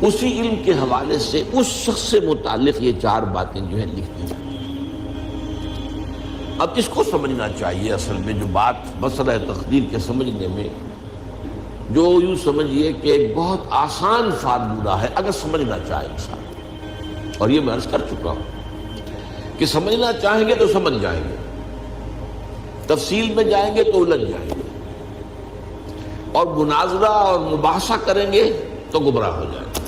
اسی علم کے حوالے سے اس شخص سے متعلق یہ 4 باتیں جو ہیں لکھ دی جاتی ہیں۔ اب اس کو سمجھنا چاہیے، اصل میں جو بات مسئلہ تقدیر کے سمجھنے میں، جو یوں سمجھیے کہ ایک بہت آسان فارمولہ ہے اگر سمجھنا چاہے انسان، اور یہ میں عرض کر چکا ہوں کہ سمجھنا چاہیں گے تو سمجھ جائیں گے، تفصیل میں جائیں گے تو الجھ جائیں گے، اور مناظرہ اور مباحثہ کریں گے تو گمراہ ہو جائیں گے۔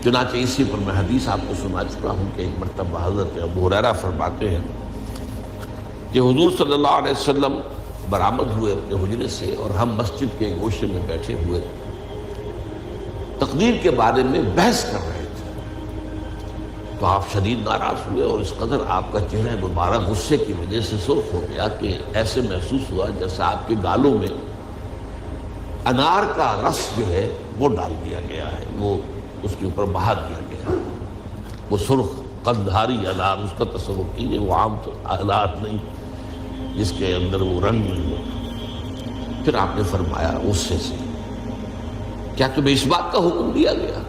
چنانچہ اسی پر میں حدیث آپ کو سنا چکا ہوں کہ ایک مرتبہ حضرت ابو ہریرہ فرماتے ہیں کہ حضور صلی اللہ علیہ وسلم برآمد ہوئے اپنے حجرے سے، اور ہم مسجد کے گوشے میں بیٹھے ہوئے تقدیر کے بارے میں بحث کر رہے تھے، تو آپ شدید ناراض ہوئے، اور اس قدر آپ کا چہرہ مبارک غصے کی وجہ سے سرخ ہو گیا کہ ایسے محسوس ہوا جیسا آپ کے گالوں میں انار کا رس جو ہے وہ ڈال دیا گیا ہے، وہ اس کے اوپر بہا دیا گیا، وہ سرخ قندھاری انار، اس کا تصور کیجیے، وہ عام انار نہیں جس کے اندر وہ رنگ نہیں ہوتا۔ پھر آپ نے فرمایا غصے سے، کیا تمہیں اس بات کا حکم دیا گیا؟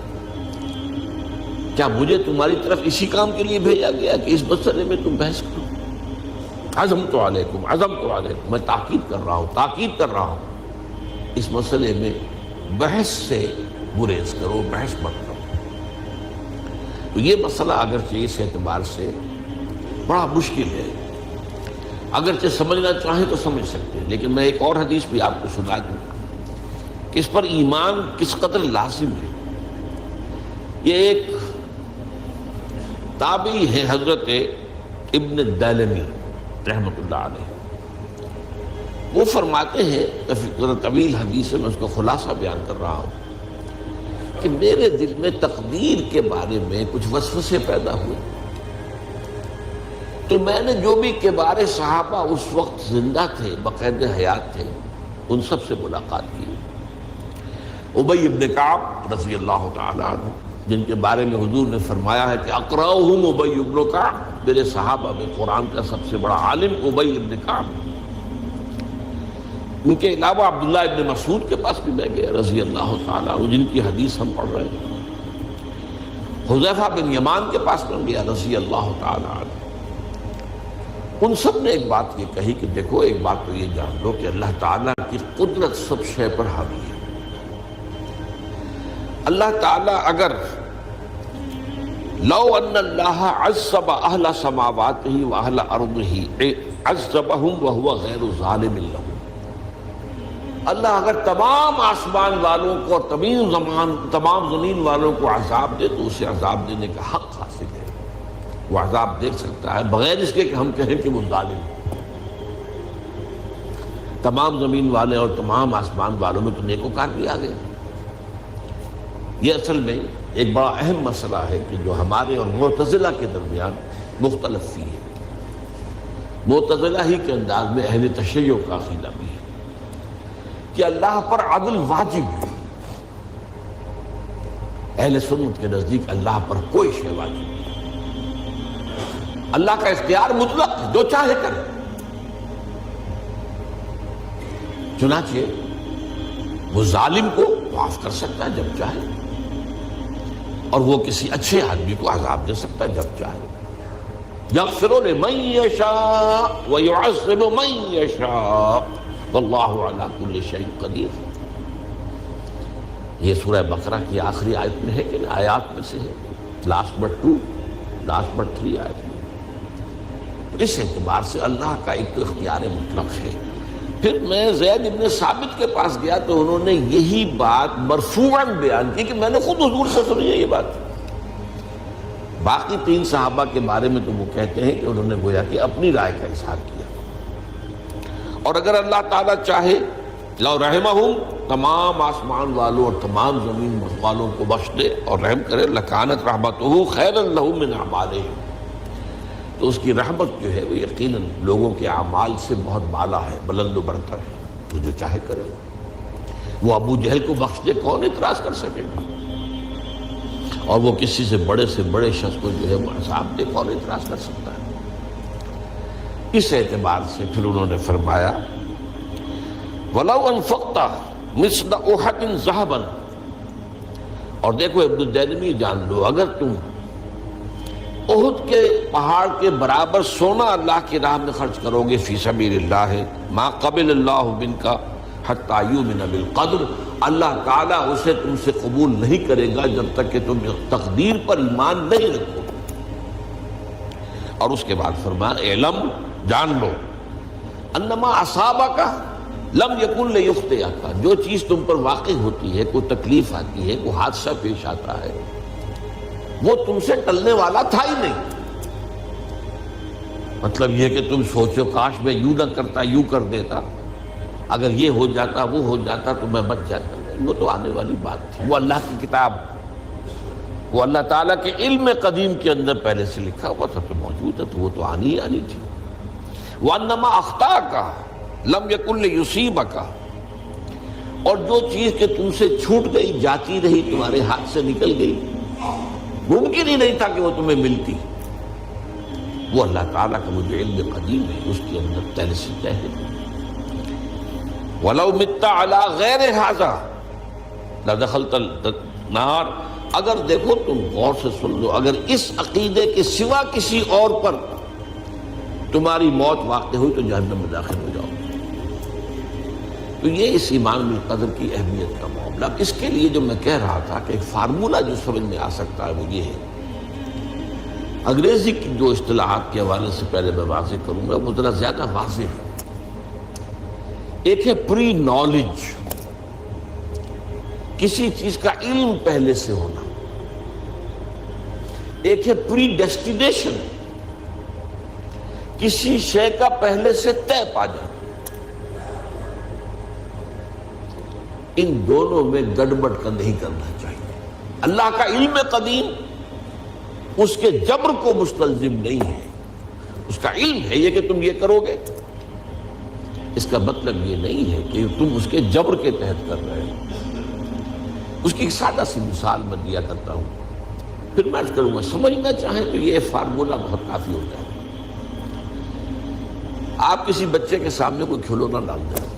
کیا مجھے تمہاری طرف اسی کام کے لیے بھیجا گیا کہ اس مسئلے میں تم بحث کرو؟ عزمت علیکم میں تاکید کر رہا ہوں اس مسئلے میں بحث سے گریز کرو، بحث مت کرو۔ تو یہ مسئلہ اگرچہ اس اعتبار سے بڑا مشکل ہے، اگرچہ سمجھنا چاہیں تو سمجھ سکتے ہیں، لیکن میں ایک اور حدیث بھی آپ کو سنا دوں کہ اس پر ایمان کس قدر لازم ہے۔ یہ ایک تابعی ہے حضرت ابن الدیلمی رحمۃ اللہ علیہ، وہ فرماتے ہیں، طویل حدیث ہے، میں اس کا خلاصہ بیان کر رہا ہوں، کہ میرے دل میں تقدیر کے بارے میں کچھ وسوسے پیدا ہوئے، تو میں نے جو بھی کبار صحابہ اس وقت زندہ تھے، بقید حیات تھے، ان سب سے ملاقات کی۔ ابی ابن کعب رضی اللہ تعالیٰ عنہ، جن کے بارے میں حضور نے فرمایا ہے کہ اقرأہم ابی ابن کعب، میرے صحابہ میں قرآن کا سب سے بڑا عالم ابی ابن کعب۔ ان کے علاوہ عبداللہ ابن مسعود کے پاس بھی میں گیا رضی اللہ تعالیٰ عنہ، جن کی حدیث ہم پڑھ رہے ہیں۔ حذیفہ بن یمان کے پاس میں گیا رضی اللہ تعالیٰ عنہ۔ ان سب نے ایک بات یہ کہی کہ دیکھو، ایک بات تو یہ جان لو کہ اللہ تعالیٰ کی قدرت سب شے پر حاوی ہے۔ اللہ تعالیٰ اگر لو ان اللہ عذب اہل سماواتہ و اہل ارضہ عذبہم وہو غیر ظالم لہم، اللہ اگر تمام آسمان والوں کو اور تمام زمین والوں کو عذاب دے تو اسے عذاب دینے کا حق حاصل ہے، وہ عذاب دے سکتا ہے بغیر اس کے کہ ہم کہیں کہ وہ ظالم ہے۔ تمام زمین والے اور تمام آسمان والوں میں تو نیکوکار بھی آ گئے۔ یہ اصل میں ایک بڑا اہم مسئلہ ہے کہ جو ہمارے اور معتزلہ کے درمیان مختلف فی ہے۔ معتزلہ ہی کے انداز میں اہل تشیع کا عقیدہ بھی ہے کہ اللہ پر عدل واجب ہے، اہل سنت کے نزدیک اللہ پر کوئی شے واجب نہیں، اللہ کا اختیار مطلق ہے، جو چاہے کرے۔ چنانچہ وہ ظالم کو معاف کر سکتا ہے جب چاہے، اور وہ کسی اچھے آدمی کو عذاب دے سکتا ہے جب چاہے۔ یغفر لمن یشاء ویعذب من یشاء واللہ علی کل شیء قدیر۔ یہ سورہ بقرہ کی آخری آیت میں ہے کہ آیات میں سے ہے، لاسٹ بٹ 3 آیت میں۔ اس اعتبار سے اللہ کا ایک تو اختیار مطلق ہے۔ پھر میں زید ابن ثابت کے پاس گیا تو انہوں نے یہی بات مرفوعاً بیان کی کہ میں نے خود حضور سے سنی ہے یہ بات۔ باقی 3 صحابہ کے بارے میں تو وہ کہتے ہیں کہ انہوں نے گویا کہ اپنی رائے کا اظہار کیا، اور اگر اللہ تعالیٰ چاہے لو رحمہم، تمام آسمان والوں اور تمام زمین والوں کو بخش دے اور رحم کرے، لکانت رحمتہ خیرا لہم من اعمالہم، تو اس کی رحمت جو ہے وہ یقیناً لوگوں کے اعمال سے بہت بالا ہے، بلند و برتر ہے، تو جو چاہے کرے۔ وہ ابو جہل کو بخش دے، کون اعتراض کر سکے گا؟ اور وہ کسی سے بڑے شخص کو جو ہے وہ عذاب دے، کون اعتراض کر سکتا ہے؟ اس اعتبار سے پھر انہوں نے فرمایا وَلَوْ أَنفَقْتَ مِثْلَ أُحَدٍ ذَهَبًا، اور دیکھو ابن الدینمی جان لو، اگر تم احد کے پہاڑ کے برابر سونا اللہ کی راہ میں خرچ کرو گے فی سبیل اللہ، ما قبل اللہ منک حتی یؤمن بالقدر، اللہ تعالیٰ اسے تم سے قبول نہیں کرے گا جب تک کہ تم تقدیر پر ایمان نہیں رکھو۔ اور اس کے بعد فرمایا اعلم، جان لو، انما اصابک لم یکن لیخطئک، جو چیز تم پر واقع ہوتی ہے، کوئی تکلیف آتی ہے، کوئی حادثہ پیش آتا ہے، وہ تم سے ٹلنے والا تھا ہی نہیں۔ مطلب یہ کہ تم سوچو کاش میں یوں نہ کرتا، یوں کر دیتا، اگر یہ ہو جاتا، وہ ہو جاتا تو میں بچ جاتا، وہ تو آنے والی بات تھی، وہ اللہ کی کتاب، وہ اللہ تعالیٰ کے علم قدیم کے اندر پہلے سے لکھا ہوا تھا، تو موجود ہے، تو وہ تو آنی ہی آنی تھی۔ وَأَنَّمَا أَخْطَأَكَ لَمْ يَكُنْ لِيُصِيبَكَ، اور جو چیز کہ تم سے چھوٹ گئی، جاتی رہی، تمہارے ہاتھ سے نکل گئی، ممکن ہی نہیں تھا کہ وہ تمہیں ملتی، وہ اللہ تعالیٰ کا وہ جو علم قدیم ہے اس کے اندر پہلے سے طے ہے۔ وَلَوْ مِتَّ عَلَىٰ غَيْرِ هَٰذَا لَدَخَلْتَ النَّارَ، اگر دیکھو تم غور سے سن لو، اگر اس عقیدے کے سوا کسی اور پر تمہاری موت واقع ہوئی تو جہنم میں داخل ہو جاؤ۔ تو یہ اس ایمان بالقدر کی اہمیت کا معاملہ۔ اس کے لیے جو میں کہہ رہا تھا کہ ایک فارمولہ جو سمجھ میں آ سکتا ہے وہ یہ ہے، انگریزی کی جو اصطلاحات کے حوالے سے پہلے میں واضح کروں گا وہ ذرا زیادہ واضح ہے۔ ایک ہے پری نالج، کسی چیز کا علم پہلے سے ہونا، ایک ہے پری ڈیسٹینیشن، کسی شے کا پہلے سے طے پا جانا۔ ان دونوں میں گڑبڑ کا نہیں کرنا چاہیے۔ اللہ کا علم قدیم اس کے جبر کو مستلزم نہیں ہے، اس کا علم ہے یہ کہ تم یہ کرو گے، اس کا مطلب یہ نہیں ہے کہ تم اس کے جبر کے تحت کر رہے ہو۔ اس کی ایک سادہ سی مثال میں دیا کرتا ہوں، پھر میں کروں گا، سمجھنا چاہیں تو یہ فارمولہ بہت کافی ہوتا ہے۔ آپ کسی بچے کے سامنے کوئی کھلونا ڈال دیں،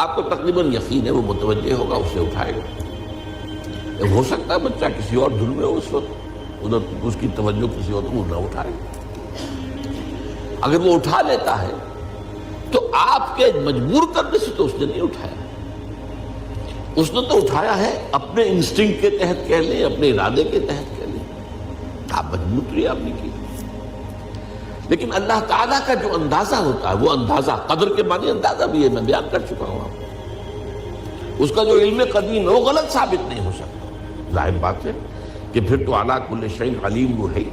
آپ کو تقریباً یقین ہے وہ متوجہ ہوگا، اسے اٹھائے گا۔ ہو سکتا ہے بچہ کسی اور دھن میں ہو اس وقت، ادھر اس کی توجہ کسی اور کو نہ اٹھائے، اگر وہ اٹھا لیتا ہے تو آپ کے مجبور کرنے سے تو اس نے نہیں اٹھایا، اس نے تو اٹھایا ہے اپنے انسٹنکٹ کے تحت کہہ لیں، اپنے ارادے کے تحت کہہ لیں، آپ مجبور تو آپ نے کی۔ لیکن اللہ تعالیٰ کا جو اندازہ ہوتا ہے وہ اندازہ، قدر کے معنی اندازہ بھی ہے، میں بیان کر چکا ہوں آپ کو، اس کا جو علم قدیم ہے وہ غلط ثابت نہیں ہو سکتا۔ ظاہر بات ہے کہ پھر تو اعلیٰ کل شیء علیم وہ ہے،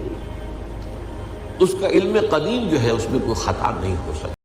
اس کا علم قدیم جو ہے اس میں کوئی خطا نہیں ہو سکتا۔